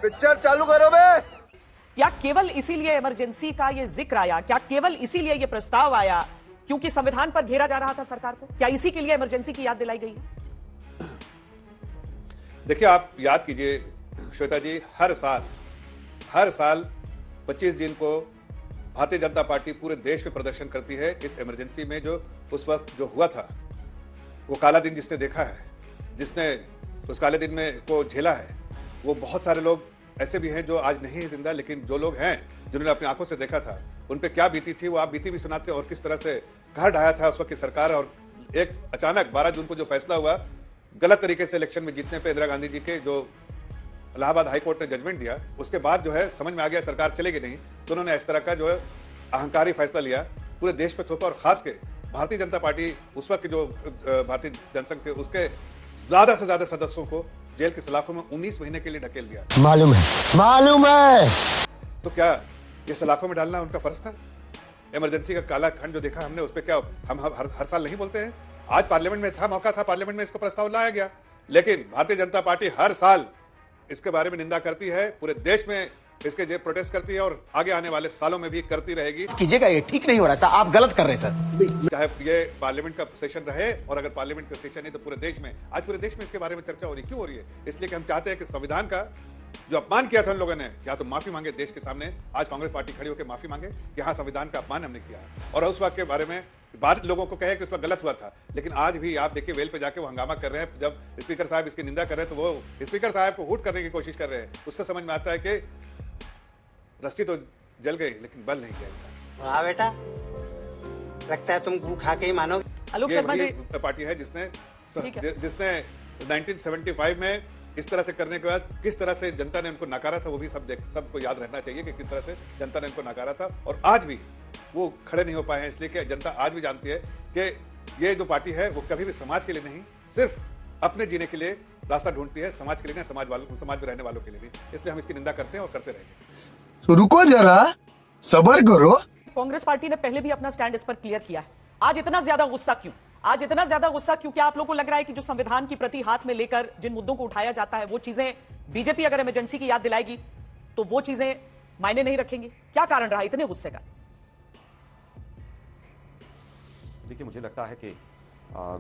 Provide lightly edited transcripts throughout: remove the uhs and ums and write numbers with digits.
Picture चालू करो बे। क्या केवल इसीलिए इमरजेंसी का ये जिक्र आया? क्या केवल इसीलिए ये प्रस्ताव आया क्योंकि संविधान पर घेरा जा रहा था सरकार को? क्या इसी के लिए इमरजेंसी की याद दिलाई गई है? देखिए, आप याद कीजिए श्वेता जी, हर साल 25 जून को भारतीय जनता पार्टी पूरे देश में प्रदर्शन करती है। इस इमरजेंसी में जो उस वक्त जो हुआ था, वो काला दिन जिसने देखा है, जिसने उस काले दिन में को झेला है, वो बहुत सारे लोग ऐसे भी हैं जो आज नहीं है जिंदा, लेकिन जो लोग हैं जिन्होंने अपनी आंखों से देखा था, उन पे क्या बीती थी वो आप बीती भी सुनाते हैं, और किस तरह से घर ढाया था उस वक्त की सरकार। और एक अचानक 12 जून को जो फैसला हुआ गलत तरीके से इलेक्शन में जीतने पे इंदिरा गांधी जी के, जो इलाहाबाद हाई कोर्ट ने जजमेंट दिया, उसके बाद जो है समझ में आ गया सरकार चलेगी नहीं, तो उन्होंने इस तरह का जो है अहंकारी फैसला लिया, पूरे देश पे थोपा। और खास के भारतीय जनता पार्टी उस वक्त के जो भारतीय जनसंघ थे, उसके ज्यादा से ज्यादा सदस्यों को जेल की सलाखों में 19 महीने के लिए ढकेल दिया। मालूम है। तो क्या ये सलाखों में डालना उनका फर्ज था? इमरजेंसी का काला खंड जो देखा हमने, उस पर क्या हम हर साल नहीं बोलते हैं? आज पार्लियामेंट में था, मौका था, पार्लियामेंट में इसको प्रस्ताव लाया गया, लेकिन भारतीय जनता पार्टी हर साल इसके बारे में निंदा करती है, पूरे देश में इसके जो प्रोटेस्ट करती है, और आगे आने वाले सालों में भी करती रहेगी। कीजिएगा, ये ठीक नहीं हो रहा सर, आप गलत कर रहे हैं सर। चाहे ये पार्लियामेंट का सेशन रहे, और अगर पार्लियामेंट का सेशन नहीं तो पूरे देश में, आज पूरे देश में इसके बारे में चर्चा हो रही क्यों हो रही है? इसलिए कि हम चाहते हैं कि संविधान का जो अपमान किया था उन लोगों ने, या तो माफी मांगे देश के सामने। आज कांग्रेस पार्टी खड़ी होकर माफी मांगे कि हाँ, संविधान का अपमान हमने किया है, और उस वक्त के बारे में बाद लोगों को कहे कि उसमें गलत हुआ था। लेकिन आज भी आप देखिए, वेल पे जाके वो हंगामा कर रहे हैं। जब स्पीकर साहब इसकी निंदा कर रहे हैं तो वो स्पीकर साहब को हूट करने की कोशिश कर रहे हैं। उससे समझ में आता है कि रस्सी तो जल गई लेकिन बल नहीं गया। हाँ बेटा, लगता है तुम गू खा के ही मानोगे। आलोक ये शर्मा जी, वही पार्टी है जिसने ठीक है। 1975 में इस तरह से करने के बाद किस तरह से जनता ने उनको नकारा था, वो भी सबको याद रहना चाहिए कि किस तरह से जनता ने उनको नकारा था। और आज भी वो खड़े नहीं हो पाए हैं, इसलिए कि जनता आज भी जानती है कि ये जो पार्टी है वो कभी भी समाज के लिए नहीं, सिर्फ अपने जीने के लिए रास्ता ढूंढती है, समाज के लिए नहीं, समाज में रहने वालों के लिए भी। इसलिए हम इसकी निंदा करते हैं और करते रहेंगे। तो रुको जरा, सबर करो। कांग्रेस पार्टी ने पहले भी अपना स्टैंड इस पर क्लियर किया है। आज इतना ज्यादा गुस्सा क्यों? आज इतना ज्यादा गुस्सा क्यों? क्या आप लोगों को लग रहा है कि जो संविधान की प्रति हाथ में लेकर जिन मुद्दों को उठाया जाता है, वो चीजें बीजेपी अगर इमरजेंसी की याद दिलाएगी तो वो चीजें मायने नहीं रखेंगी? क्या कारण रहा इतने गुस्से का? देखिए, मुझे लगता है कि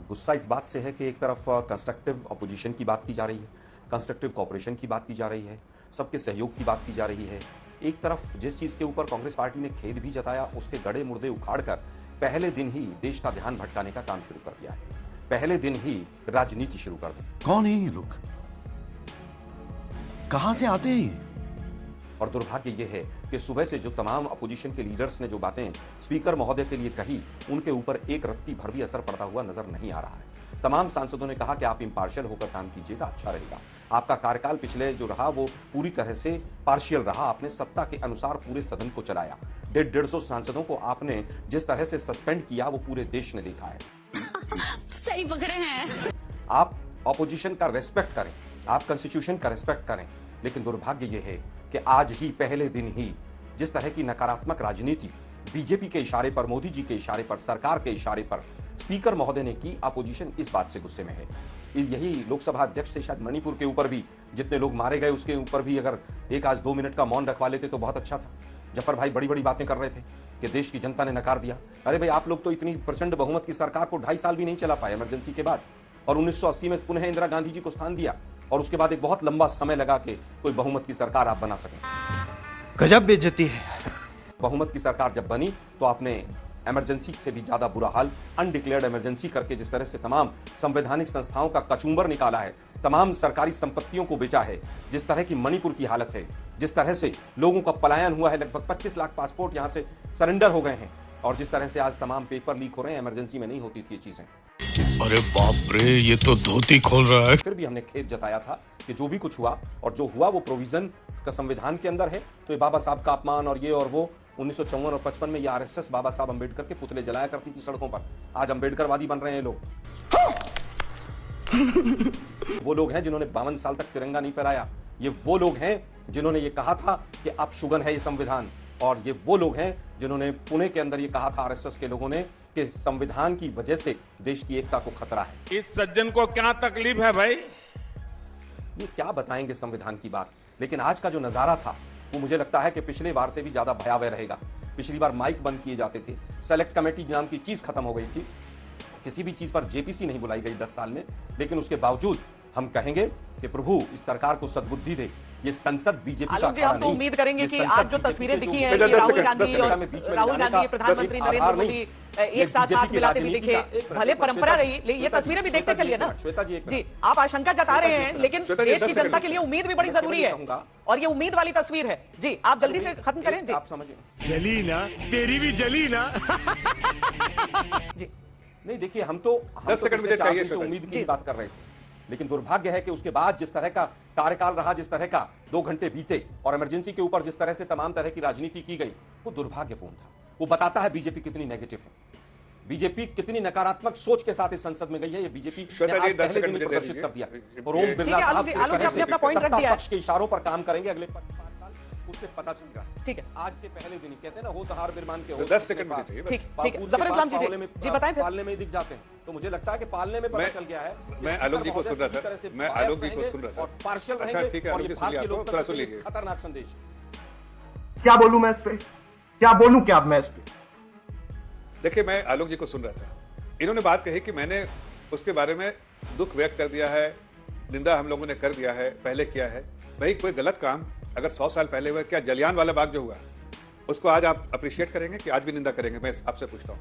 गुस्सा इस बात से है कि एक तरफ कंस्ट्रक्टिव अपोजिशन की बात की जा रही है, कंस्ट्रक्टिव कॉपरेशन की बात की जा रही है, सबके सहयोग की बात की जा रही है। एक तरफ जिस चीज के ऊपर कांग्रेस पार्टी ने खेद भी जताया, उसके गड़े मुर्दे उखाड़कर पहले दिन ही देश का ध्यान भटकाने का काम शुरू कर दिया है, पहले दिन ही राजनीति शुरू कर दी। कौन है ये लोग? कहां से आते हैं ये? और दुर्भाग्य यह है कि सुबह से जो तमाम अपोजिशन के लीडर्स ने जो बातें स्पीकर महोदय के लिए कही, उनके ऊपर एक रत्ती भर भी असर पड़ता हुआ नजर नहीं आ रहा है। तमाम सांसदों ने कहा कि आप इम्पार्शियल होकर काम कीजिएगा, अच्छा रहेगा। आपका कार्यकाल पिछले जो रहा वो पूरी तरह से पार्शियल रहा, आपने सत्ता के अनुसार पूरे सदन को चलाया। 150 सांसदों को आपने जिस तरह से सस्पेंड किया वो पूरे देश ने देखा है। सही पकड़े हैं। आप ऑपोजिशन का रेस्पेक्ट करें, आप कॉन्स्टिट्यूशन का रेस्पेक्ट करें, लेकिन दुर्भाग्य यह है कि आज ही पहले दिन ही जिस तरह की नकारात्मक राजनीति बीजेपी के इशारे पर, मोदी जी के इशारे पर, सरकार के इशारे पर स्पीकर महोदय ने की, अपोजिशन इस बात से गुस्से में है। यही लोकसभा अध्यक्ष से शायद मणिपुर के ऊपर भी जितने लोग मारे गए उसके ऊपर भी अगर एक आज 2 मिनट का मौन रखवा लेते तो बहुत अच्छा था। जफर भाई बड़ी बड़ी बातें कर रहे थे कि देश की जनता ने नकार दिया। अरे भाई, आप लोग तो इतनी प्रचंड बहुमत की सरकार को 2.5 साल भी नहीं चला पाए इमरजेंसी के बाद, और 1980 में पुनः इंदिरा गांधी जी को स्थान दिया, और उसके बाद एक बहुत लंबा समय लगा कि कोई बहुमत की सरकार आप बना सकें। गजब बेइज्जती है। बहुमत की सरकार जब बनी तो आपने इमरजेंसी से भी ज्यादा बुरा हाल अनडिक्लेयर्ड इमरजेंसी करके जिस तरह से तमाम संवैधानिक संस्थाओं का कचूंबर निकाला है, तमाम सरकारी संपत्तियों को बेचा है, जिस तरह की मणिपुर की हालत है, जिस तरह से लोगों का पलायन हुआ है, लगभग 25 लाख पासपोर्ट यहां से सरेंडर हो गए हैं, और जिस तरह से आज तमाम पेपर लीक हो रहे हैं, इमरजेंसी में नहीं होती थी ये चीजें। अरे बाप रे, ये तो धोती खोल रहा है। फिर भी हमने खेद जताया था कि जो भी कुछ हुआ, और जो हुआ वो प्रोविजन का संविधान के अंदर है, तो ये बाबा साहब का अपमान और ये और वो 1954 और 55 में ये आरएसएस बाबा साहब अंबेडकर के पुतले जलाया करती थी सड़कों पर। आज अंबेडकरवादी बन रहे हैं लोग। वो लोग हैं जिन्होंने 52 साल तक तिरंगा नहीं फहराया। ये वो लोग हैं जिन्होंने ये कहा था कि अपशुगन है ये संविधान, और ये वो लोग हैं जिन्होंने पुणे के अंदर ये कहा था आरएसएस के लोगों ने कि संविधान की वजह से देश की एकता को खतरा है। इस सज्जन को क्या तकलीफ है भाई? ये क्या बताएंगे संविधान की बात? लेकिन आज का जो नजारा था वो मुझे लगता है कि पिछले बार से भी ज्यादा भयावह रहेगा। पिछली बार माइक बंद किए जाते थे, सेलेक्ट कमेटी नाम की चीज खत्म हो गई थी, किसी भी चीज पर जेपीसी नहीं बुलाई गई 10 साल में, लेकिन उसके बावजूद हम कहेंगे कि प्रभु इस सरकार को सद्बुद्धि दे। ये संसद बीजेपी का आलोक जी, हम तो उम्मीद करेंगे कि आज जो तस्वीरें दिखी हैं, कि राहुल गांधी और प्रधानमंत्री नरेंद्र मोदी एक साथ हाथ मिलाते भी दिखे, भले परंपरा रही, ये तस्वीरें भी देखते चलिए ना। श्वेता जी, जी, आप आशंका जता रहे हैं, लेकिन देश की जनता के लिए उम्मीद भी बड़ी जरूरी है, और ये उम्मीद वाली तस्वीर है। जी, आप जल्दी से खत्म करें। जी, आप समझिए, जली ना, तेरी भी जली ना। जी, नहीं देखिए, हम तो 10 सेकंड मुझे चाहिए, से उम्मीद की बात कर रहे थे, लेकिन दुर्भाग्य है कि उसके बाद जिस तरह का कार्यकाल रहा, जिस तरह का 2 घंटे बीते और इमरजेंसी के ऊपर जिस तरह से तमाम तरह की राजनीति की गई, वो दुर्भाग्यपूर्ण था। वो बताता है बीजेपी कितनी नेगेटिव है, बीजेपी कितनी नकारात्मक सोच के साथ इस संसद में गई है। ये बीजेपी श्वेता जी, 10 सेकंड मुझे दे प्रदर्शित कर दिया। दीजिए। और ओम बिरला साहब आलोक जी, अपना पॉइंट रख दिया है। पक्ष के इशारों पर काम करेंगे अगले 5 साल, उससे पता चल रहा है। ठीक है, आज के पहले दिन कहते हैं ना, हो तहार बिरमान के हो, 10 सेकंड मुझे चाहिए। ठीक है, जफर इस्लाम जी, जी बताएं फिर। पालने में दिख जाते हैं, तो मुझे लगता है कि पालने में पता चल गया है। मैं आलोक जी को सुन रहा था, मैं आलोक जी को सुन रहा था, और पार्शियल अच्छा रहेंगे, ठीक है, और आलोक ये जी सुन लिया, भारत के आपको थोड़ा सुन लोकतंत्र के लिए लीजिए। खतरनाक संदेश। क्या बोलूं मैं इस पे, क्या बोलूं क्या मैं इस पे? देखिए, मैं आलोक जी को सुन रहा था, इन्होंने बात कही कि मैंने उसके बारे में दुख व्यक्त कर दिया है, निंदा हम लोगों ने कर दिया है, पहले किया है। भाई, कोई गलत काम अगर 100 साल पहले हुआ, क्या जलियान वाला बाग जो हुआ उसको आज आप अप्रिशिएट करेंगे कि आज भी निंदा करेंगे? मैं आपसे पूछता हूं,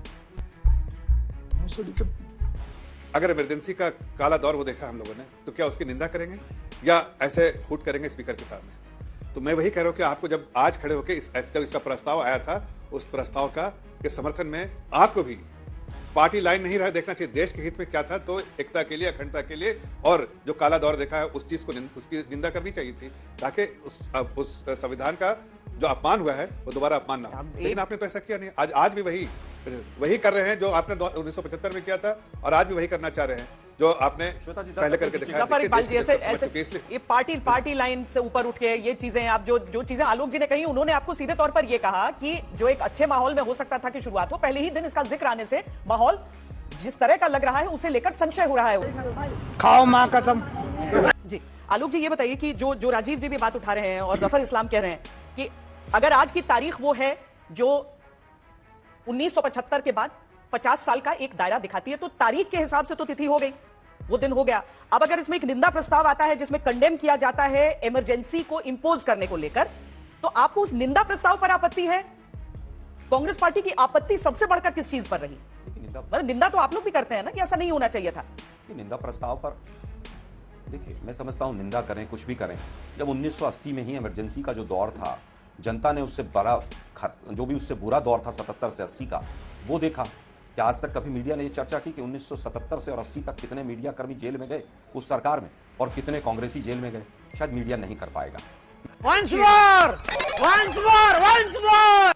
अगर इमरजेंसी का काला दौर वो देखा हम लोगों ने, तो क्या उसकी निंदा करेंगे या ऐसे हुट करेंगे स्पीकर के सामने? तो मैं वही कह रहा हूं कि आपको जब आज खड़े होकर जब इसका प्रस्ताव आया था, उस प्रस्ताव के समर्थन में आपको भी पार्टी लाइन नहीं रहा देखना चाहिए, देश के हित में क्या था, तो एकता के लिए, अखंडता के लिए, और जो काला दौर देखा है उस चीज को उसकी निंदा करनी चाहिए थी, ताकि उस संविधान का जो अपमान हुआ है वो दोबारा अपमान ना हो। लेकिन आपने तो ऐसा किया नहीं। आज भी वही कर रहे हैं जो आपने 1975 में किया था, और आज भी वही करना चाह रहे हैं जो आपने पहले करके दिखाया। जफर इकबाल जी, ऐसे ये पार्टी लाइन से ऊपर उठ के ये चीजें, आप जो चीजें आलोक जी ने कही, उन्होंने आपको सीधे तौर पर ये कहा कि जो एक अच्छे माहौल में हो सकता था कि शुरुआत हो, पहले ही दिन इसका जिक्र आने से माहौल जिस तरह का लग रहा है उसे लेकर संशय हो रहा है। खाओ मां कसम। जी, आलोक जी, ये बताइए कि जो राजीव जी भी बात उठा रहे हैं और जफर इस्लाम कह रहे हैं कि अगर आज की तारीख वो है जो 1975 के बाद 50 साल का एक दायरा दिखाती है, तो तारीख के हिसाब से तो तिथि हो गई, वो दिन हो गया। अब अगर इसमें एक निंदा प्रस्ताव आता है जिसमें कंडेम किया जाता है इमरजेंसी को इंपोज करने को लेकर, तो आपको उस निंदा प्रस्ताव पर आपत्ति है? कांग्रेस पार्टी की आपत्ति सबसे बढ़कर किस चीज पर रही? मतलब निंदा तो आप लोग भी करते हैं ना कि ऐसा नहीं होना चाहिए था। निंदा प्रस्ताव पर देखिए, मैं समझता हूं निंदा करें, कुछ भी करें, जब 1980 में ही इमरजेंसी का जो दौर था, जनता ने उससे बड़ा जो भी उससे बुरा दौर था 77 से 80 का, वो देखा। क्या आज तक कभी मीडिया ने ये चर्चा की कि 1977 से और 80 तक कितने मीडिया कर्मी जेल में गए उस सरकार में, और कितने कांग्रेसी जेल में गए? शायद मीडिया नहीं कर पाएगा। Once more!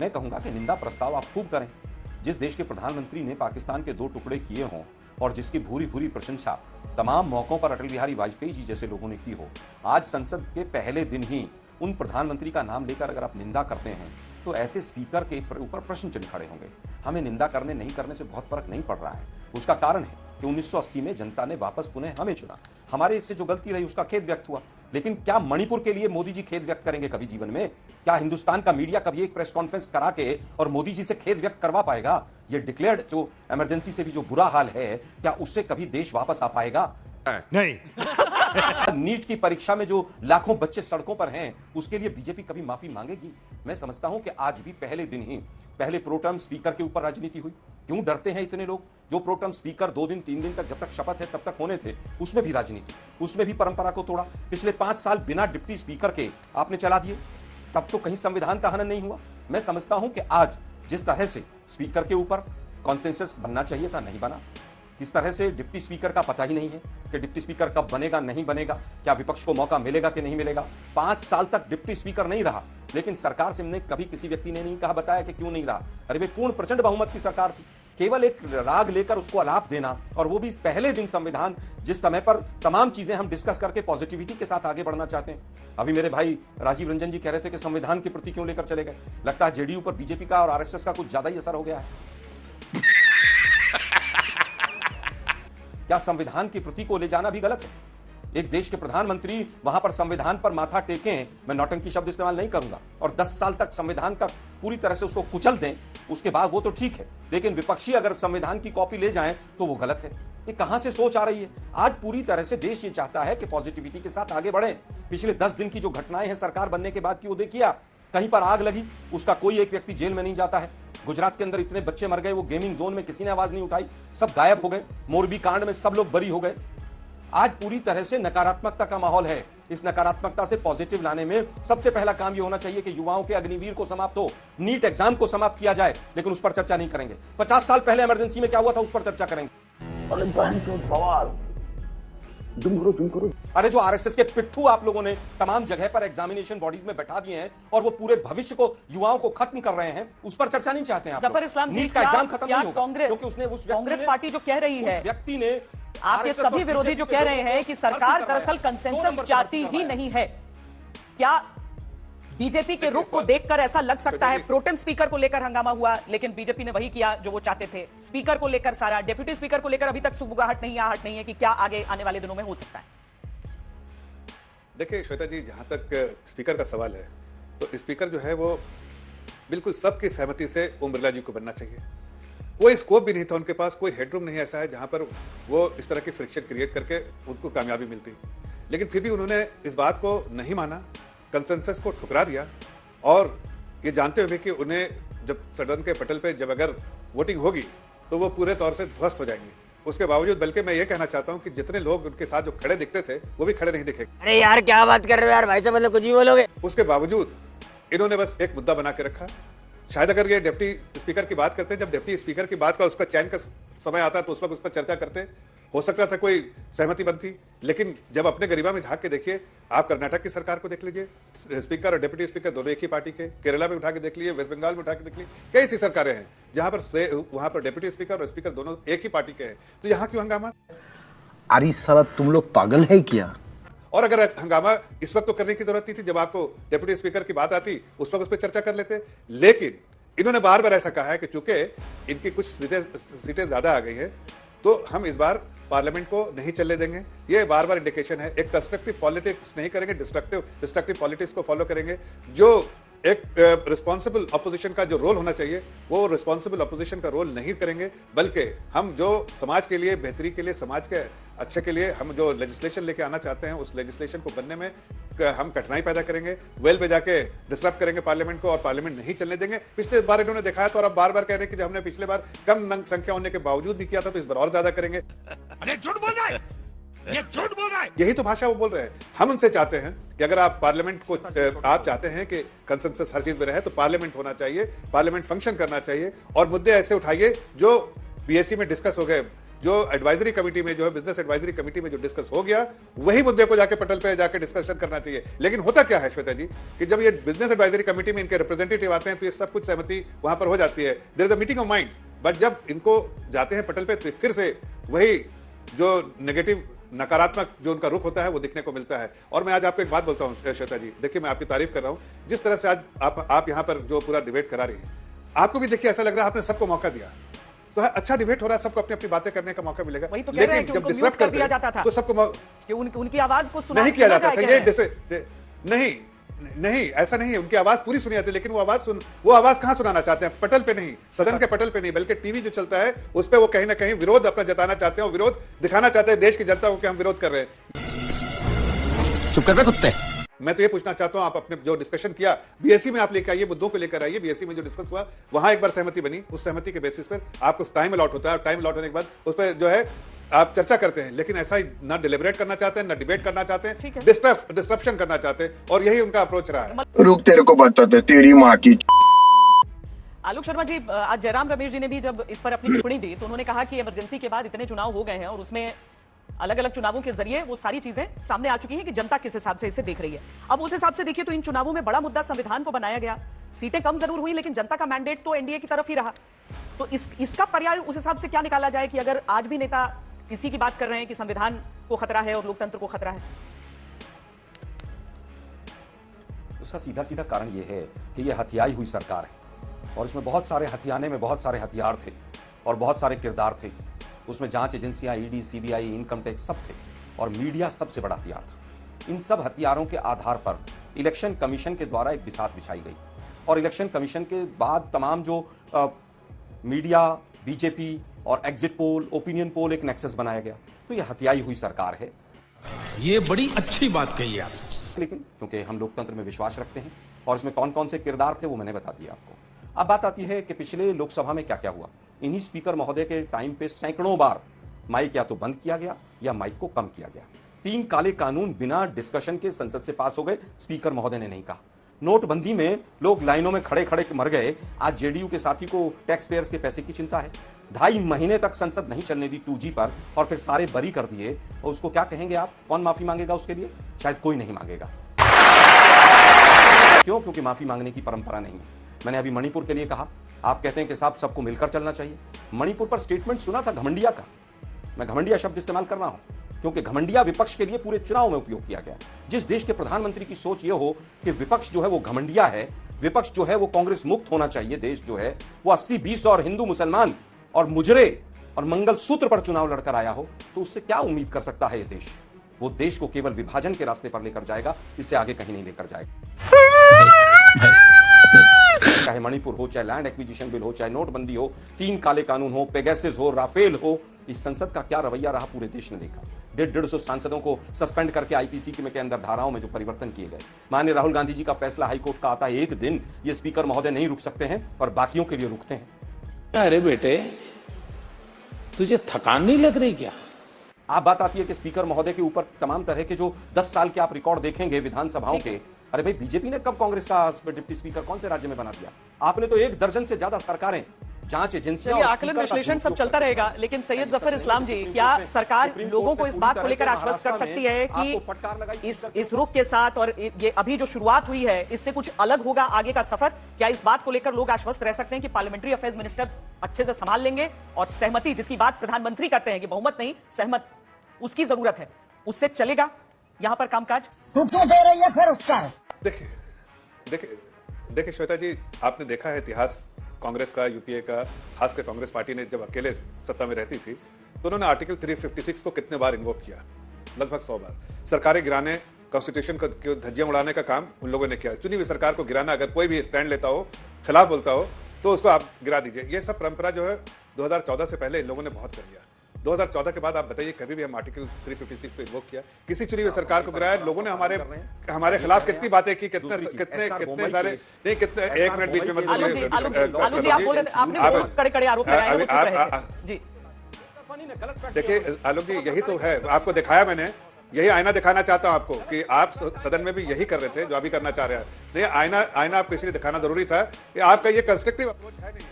मैं कहूंगा कि निंदा प्रस्ताव आप खूब करें। जिस देश के प्रधानमंत्री ने पाकिस्तान के 2 टुकड़े किए हों और जिसकी भूरी भूरी प्रशंसा तमाम मौकों पर अटल बिहारी वाजपेयी जी जैसे लोगों ने की हो, आज संसद के पहले दिन ही उन प्रधानमंत्री का नाम लेकर अगर आप निंदा करते हैं, तो ऐसे स्पीकर के ऊपर प्रश्न चिन्ह खड़े होंगे। हमें निंदा करने नहीं करने से बहुत फर्क नहीं पड़ रहा है। उसका कारण है कि 1980 में जनता ने वापस पुनः हमें चुना। हमारे से जो गलती रही उसका खेद व्यक्त हुआ, लेकिन क्या मणिपुर के लिए मोदी जी खेद व्यक्त करेंगे कभी जीवन में? क्या हिंदुस्तान का मीडिया कभी एक प्रेस कॉन्फ्रेंस करा के और मोदी जी से खेद व्यक्त करवा पाएगा? ये डिक्लेयर्ड जो इमरजेंसी से भी जो बुरा हाल है, क्या उससे कभी देश वापस आ पाएगा? नहीं। नीट की परीक्षा में जो लाखों बच्चे सड़कों पर हैं, उसके लिए बीजेपी कभी माफी मांगेगी? मैं समझता हूं कि आज भी पहले दिन ही पहले प्रोटर्म स्पीकर के ऊपर राजनीति हुई। क्यों डरते हैं इतने लोग? जो प्रोटर्म स्पीकर 2 दिन 3 दिन तक, जब तक शपथ है तब तक होने थे, उसमें भी राजनीति, उसमें भी परंपरा को तोड़ा। पिछले 5 साल बिना डिप्टी स्पीकर के आपने चला दिए, तब तो कहीं संविधान का हनन नहीं हुआ। मैं समझता हूं कि आज जिस तरह से स्पीकर के ऊपर कॉन्सेंसस बनना चाहिए था, नहीं बना। किस तरह से डिप्टी स्पीकर का पता ही नहीं है कि डिप्टी स्पीकर कब बनेगा, नहीं बनेगा, क्या विपक्ष को मौका मिलेगा कि नहीं मिलेगा। 5 साल तक डिप्टी स्पीकर नहीं रहा, लेकिन सरकार से हमने कभी किसी व्यक्ति ने नहीं कहा, बताया कि क्यों नहीं रहा। अरे भाई, पूर्ण प्रचंड बहुमत की सरकार थी। केवल एक राग लेकर उसको आलाप देना, और वो भी इस पहले दिन संविधान, जिस समय पर तमाम चीजें हम डिस्कस करके पॉजिटिविटी के साथ आगे बढ़ना चाहते हैं। अभी मेरे भाई राजीव रंजन जी कह रहे थे कि संविधान की प्रति क्यों लेकर चले गए। लगता है जेडीयू पर बीजेपी का और आरएसएस का कुछ ज्यादा ही असर हो गया है। क्या संविधान की प्रति को ले जाना भी गलत है? एक देश के प्रधानमंत्री वहां पर संविधान पर माथा टेकें, मैं नौटंकी शब्द इस्तेमाल नहीं करूंगा, और 10 साल तक संविधान का पूरी तरह से उसको कुचल दें, उसके बाद वो तो ठीक है, लेकिन विपक्षी अगर संविधान की कॉपी ले जाएं तो वो गलत है। ये कहां से सोच आ रही है? आज पूरी तरह से देश ये चाहता है कि पॉजिटिविटी के साथ आगे बढ़े। पिछले 10 दिन की जो घटनाएं हैं सरकार बनने के बाद की, वो देखिए आप, कहीं पर आग लगी, उसका कोई एक व्यक्ति जेल में नहीं जाता है। गुजरात के अंदर इतने बच्चे मर गए, वो गेमिंग जोन में किसी ने आवाज नहीं उठाई, सब गायब हो गए। मोरबी कांड में सब लोग बरी हो गए। आज पूरी तरह से नकारात्मकता का माहौल है। इस नकारात्मकता से पॉजिटिव लाने में सबसे पहला काम यह होना चाहिए कि युवाओं के अग्निवीर को समाप्त हो, नीट एग्जाम को समाप्त किया जाए, लेकिन उस पर चर्चा नहीं करेंगे। 50 साल पहले इमरजेंसी में क्या हुआ था, उस पर चर्चा करेंगे। अरे जो आरएसएस के पिट्ठू आप लोगों ने तमाम जगह पर एग्जामिनेशन बॉडीज में बैठा दिए हैं और वो पूरे भविष्य को, युवाओं को खत्म कर रहे हैं, उस पर चर्चा नहीं चाहते हैं आप। जफर इस्लाम जी, नीट का एग्जाम खत्म नहीं होगा कांग्रेस, क्योंकि उसने उस कांग्रेस पार्टी जो कह रही है, व्यक्ति ने, आपके सभी विरोधी जो कह रहे हैं कि सरकार दरअसल कंसेंसस चाहती ही नहीं है, क्या बीजेपी के रुख को देखकर ऐसा लग सकता है? प्रोटेम स्पीकर को लेकर हंगामा हुआ, लेकिन बीजेपी ने वही किया जो वो चाहते थे। स्पीकर को लेकर सारा, डेप्यूटी स्पीकर को लेकर अभी तक सुगबुगाहट नहीं, आहट नहीं है कि क्या आगे आने वाले दिनों में हो सकता है। देखिए श्वेता जी, जहां तक स्पीकर का सवाल है, तो स्पीकर जो है वो बिल्कुल सबकी सहमति से ओम बिरला जी को बनना चाहिए। कोई स्कोप भी नहीं था उनके पास, कोई हेडरूम नहीं ऐसा है जहां पर वो इस तरह की फ्रिक्शन क्रिएट करके उनको कामयाबी मिलती, लेकिन फिर भी उन्होंने इस बात को नहीं माना, कंसेंसस को ठुकरा दिया, और ये जानते हुए कि उन्हें जब सदन के पटल पे जब अगर वोटिंग होगी तो वो पूरे तौर से ध्वस्त हो जाएंगे। उसके बावजूद, बल्कि मैं ये कहना चाहता हूं कि जितने लोग उनके साथ जो खड़े दिखते थे वो भी खड़े नहीं दिखेंगे। अरे यार क्या बात कर रहे हो यार, भाई साहब मतलब कुछ भी बोलोगे। उसके बावजूद इन्होंने बस एक मुद्दा बना के रखा। शायद अगर ये डिप्टी स्पीकर की बात करते, जब डिप्टी स्पीकर की बात का उसका चयन का समय आता तो उस वक्त उस पर चर्चा करते, हो सकता था कोई सहमति बनती। लेकिन जब अपने गरिमा में झांक के देखिए, आप कर्नाटक की सरकार को देख लीजिए, स्पीकर और डिप्टी स्पीकर दोनों एक ही पार्टी के, केरला में उठा के देख लीजिए, वेस्ट बंगाल में उठा के देख लीजिए, कई ऐसी सरकारें हैं जहां पर वहां पर डिप्टी स्पीकर और स्पीकर दोनों एक ही पार्टी के हैं। तो यहाँ क्यों हंगामा? अरे साला तुम लोग पागल है क्या? और अगर हंगामा इस वक्त तो करने की जरूरत नहीं थी, जब आपको डिप्टी स्पीकर की बात आती उस वक्त उस पर चर्चा कर लेते। लेकिन इन्होंने बार बार ऐसा कहा है कि चूंकि इनकी कुछ सीटें ज्यादा आ गई है तो हम इस बार पार्लियामेंट को नहीं चलने देंगे। ये बार बार इंडिकेशन है, एक कंस्ट्रक्टिव पॉलिटिक्स नहीं करेंगे, डिस्ट्रक्टिव पॉलिटिक्स को फॉलो करेंगे। जो एक रिस्पॉन्सिबल अपोजिशन का जो रोल होना चाहिए वो रिस्पॉन्सिबल अपोजिशन का रोल नहीं करेंगे, बल्कि हम जो समाज के लिए बेहतरी के लिए, समाज के अच्छे के लिए हम जो लेजिस्लेशन लेके आना चाहते हैं उस लेजिस्लेशन को बनने में हम कठिनाई पैदा करेंगे, वेल पे जाके डिस्टर्ब करेंगे पार्लियामेंट को और पार्लियामेंट नहीं चलने देंगे। पिछले बार इन्होंने दिखाया था और अब बार बार कह रहे हैं कि जब हमने पिछले बार कम संख्या होने के बावजूद भी किया था तो इस बार और ज्यादा करेंगे। अरे झूठ बोल रहा है, ये झूठ बोल रहा है। यही तो भाषा वो बोल रहे हैं। हम उनसे चाहते हैं कि अगर आप पार्लियामेंट को आप चाहते हैं कि कंसेंसस हर चीज में रहे तो पार्लियामेंट होना चाहिए, पार्लियामेंट फंक्शन करना चाहिए और मुद्दे ऐसे उठाइए जो बीएससी में डिस्कस हो गए, जो एडवाइजरी कमेटी में, जो है बिजनेस एडवाइजरी कमेटी में जो डिस्कस हो गया, वही मुद्दे को जाके पटल पे जाके डिस्कशन करना चाहिए। लेकिन होता क्या है श्वेता जी कि जब ये बिजनेस एडवाइजरी कमेटी में इनके रिप्रेजेंटेटिव आते हैं तो ये सब कुछ सहमति वहां पर हो जाती है, there is a meeting of minds. But जब इनको जाते हैं पटल पे तो फिर से वही जो नेगेटिव, नकारात्मक जो उनका रुख होता है वो दिखने को मिलता है। और मैं आज आपको एक बात बोलता हूं श्वेता जी, देखिए मैं आपकी तारीफ कर रहा हूं, जिस तरह से आज आप यहां पर जो पूरा डिबेट करा रही हैं, आपको भी देखिए ऐसा लग रहा है आपने सबको मौका दिया, तो अच्छा डिबेट हो रहा है, सबको अपनी अपनी बातें करने का मौका मिलेगा। वही तो कह रहे हैं लेकिन कि जब उनको डिस्टर्ब म्यूट कर दिया जाता था तो सबको कि उनकी आवाज को सुना नहीं किया जाता था। ये नहीं नहीं, ऐसा नहीं है, उनकी आवाज पूरी सुनी जाती है, लेकिन वो आवाज कहां सुनाना चाहते हैं? पटल पे नहीं, सदन के पटल पे नहीं, बल्कि टीवी जो चलता है उस पे वो कहीं ना कहीं विरोध अपना जताना चाहते हैं, विरोध दिखाना चाहते हैं देश की जनता को कि हम विरोध कर रहे हैं। चुप कर बे कुत्ते। मैं तो ये पूछना चाहता हूं, आप अपने जो डिस्कशन किया बीएससी में आप लेकर आइए, मुद्दों को लेकर आइए, बीएससी में जो डिस्कस हुआ वहां एक बार सहमति बनी, उस सहमति के बेसिस पर आपको टाइम अलॉट होता है, टाइम अलॉट होने के बाद उस पर जो है आप चर्चा करते हैं। लेकिन ऐसा ही ना डिलिबरेट करना चाहते हैं, ना डिबेट करना चाहते हैं, डिस्ट्रप्शन करना चाहते हैं, और यही उनका अप्रोच रहा है। रुक तेरे को बताते तेरी माँ की। आलोक शर्मा जी, आज जयराम रमेश जी ने भी जब इस पर अपनी टिप्पणी दी तो उन्होंने कहा कि इमरजेंसी के बाद इतने चुनाव हो गए हैं और उसमें अलग अलग चुनावों के जरिए वो सारी चीजें सामने आ चुकी हैं कि जनता किस हिसाब से इसे देख रही है। अब उस हिसाब से देखिए तो इन चुनावों में बड़ा मुद्दा संविधान को बनाया गया, सीटें कम जरूर हुई लेकिन जनता का मैंडेट तो एनडीए की तरफ ही रहा। तो इसका पर्याय उस हिसाब से क्या निकाला जाए कि अगर आज भी नेता इसी की बात कर रहे हैं कि संविधान को खतरा है और लोकतंत्र को खतरा है? उसका सीधा सीधा कारण यह है कि यह हथियाई हुई सरकार है और इसमें बहुत सारे हथियाने में बहुत सारे हथियार थे और बहुत सारे किरदार थे। उसमें जांच एजेंसियां, ईडी, सीबीआई, इनकम टैक्स सब थे। और मीडिया सबसे बड़ा हथियार था। इन सब हथियारों के आधार पर इलेक्शन कमीशन के द्वारा एक बिसात बिछाई गई और इलेक्शन कमीशन के बाद तमाम जो मीडिया, बीजेपी और एग्जिट पोल, ओपिनियन पोल एक नेक्सस बनाया गया। तो यह हथियाई हुई सरकार है। ये बड़ी अच्छी बात कही आप। लेकिन क्योंकि हम लोकतंत्र में विश्वास रखते हैं और इसमें कौन कौन से किरदार थे वो मैंने बता दिया आपको। अब बात आती है कि पिछले लोकसभा में क्या क्या हुआ। इन्हीं स्पीकर महोदय के टाइम पे सैकड़ों बार माइक या तो बंद किया गया या माइक को कम किया गया। 3 काले कानून बिना डिस्कशन के संसद से पास हो गए, स्पीकर महोदय ने नहीं कहा। नोटबंदी में लोग लाइनों में खड़े खड़े मर गए। आज जेडीयू के साथी को टैक्स पेयर्स के पैसे की चिंता है। 2.5 महीने तक संसद नहीं चलने दी 2G पर और फिर सारे बरी कर दिए। और उसको क्या कहेंगे आप? कौन माफी मांगेगा उसके लिए? शायद कोई नहीं मांगेगा। क्यों? क्योंकि माफी मांगने की परंपरा नहीं है। मैंने अभी मणिपुर के लिए कहा, आप कहते हैं कि साहब सबको मिलकर चलना चाहिए। मणिपुर पर स्टेटमेंट सुना था घमंडिया का। मैं घमंडिया शब्द इस्तेमाल कर रहा हूं क्योंकि घमंडिया विपक्ष के लिए पूरे चुनाव में उपयोग किया गया। जिस देश के प्रधानमंत्री की सोच यह हो कि विपक्ष जो है वो घमंडिया है, विपक्ष जो है वो कांग्रेस मुक्त होना चाहिए, देश जो है वो 80-20 और हिंदू मुसलमान और मुजरे और मंगलसूत्र पर चुनाव लड़कर आया हो, तो उससे क्या उम्मीद कर सकता है ये देश? वो देश को केवल विभाजन के रास्ते पर लेकर जाएगा, इससे आगे कहीं नहीं लेकर जाएगा। चाहे मणिपुर हो, चाहे लैंड एक्विजिशन बिल हो, चाहे नोटबंदी हो, 3 काले कानून हो, पेगासस हो, राफेल हो, इस संसद का क्या रवैया रहा पूरे देश ने देखा। 150 सांसदों को सस्पेंड करके आईपीसी के अंदर धाराओं में जो परिवर्तन किए गए। माननीय राहुल गांधी जी का फैसला हाईकोर्ट का आता है, एक दिन ये स्पीकर महोदय नहीं रुक सकते हैं और बाकियों के लिए रुकते हैं। अरे बेटे, तुझे थकान नहीं लग रही क्या? आप बात आती है कि स्पीकर महोदय के ऊपर तमाम तरह के जो 10 साल के आप रिकॉर्ड देखेंगे विधानसभाओं के। अरे भाई, बीजेपी ने कब कांग्रेस का डिप्टी स्पीकर कौन से राज्य में बना दिया? आपने तो 1 दर्जन से ज्यादा सरकारें जांच एजेंसियां, आकलन विश्लेषण सब चलता रहेगा, लेकिन सैयद जफर इस्लाम जी, क्या सरकार लोगों को इस बात को लेकर आश्वस्त कर सकती है कि इस रुख के साथ और ये अभी जो शुरुआत हुई है इससे कुछ अलग होगा आगे का सफर? क्या इस बात को लेकर लोग आश्वस्त रह सकते हैं कि पार्लियामेंट्री अफेयर्स मिनिस्टर अच्छे से संभाल लेंगे और सहमति, जिसकी बात प्रधानमंत्री करते हैं कि बहुमत नहीं सहमत उसकी जरूरत है, उससे चलेगा यहां पर कामकाज? तू क्यों दे रही है फिर उसका? देखिए श्वेता जी, आपने देखा है इतिहास कांग्रेस का, यूपीए का, खासकर कांग्रेस पार्टी ने जब अकेले सत्ता में रहती थी तो उन्होंने आर्टिकल 356 को कितने बार इन्वोक किया? लगभग 100 बार। सरकारें गिराने, कॉन्स्टिट्यूशन को धज्जियां उड़ाने का काम उन लोगों ने किया। चुनी हुई सरकार को गिराना, अगर कोई भी स्टैंड लेता हो, खिलाफ बोलता हो, तो उसको आप गिरा दीजिए। ये सब परंपरा जो है 2014 से पहले इन लोगों ने बहुत कर लिया। 2014 के बाद आप बताइए कभी भी हम आर्टिकल 356 को इन्वोक किया? किसी चुनी हुई सरकार को गिराया? लोगों ने हमारे खिलाफ कितनी बातें की, कितने सारे नहीं, कितने, एक मिनट बीच में मत बोलिए। आलोक जी, आप बोल रहे हैं, आपने बहुत कड़े आरोप लगाए, वो चुप रहे जी। देखिए आलोक जी, यही तो है, आपको दिखाया मैंने, यही आईना दिखाना चाहता हूं आपको कि आप सदन में भी यही कर रहे थे जो अभी करना चाह रहे हैं। नहीं, आईना आपको इसलिए दिखाना जरूरी था कि आपका ये कंस्ट्रक्टिव अप्रोच है नहीं।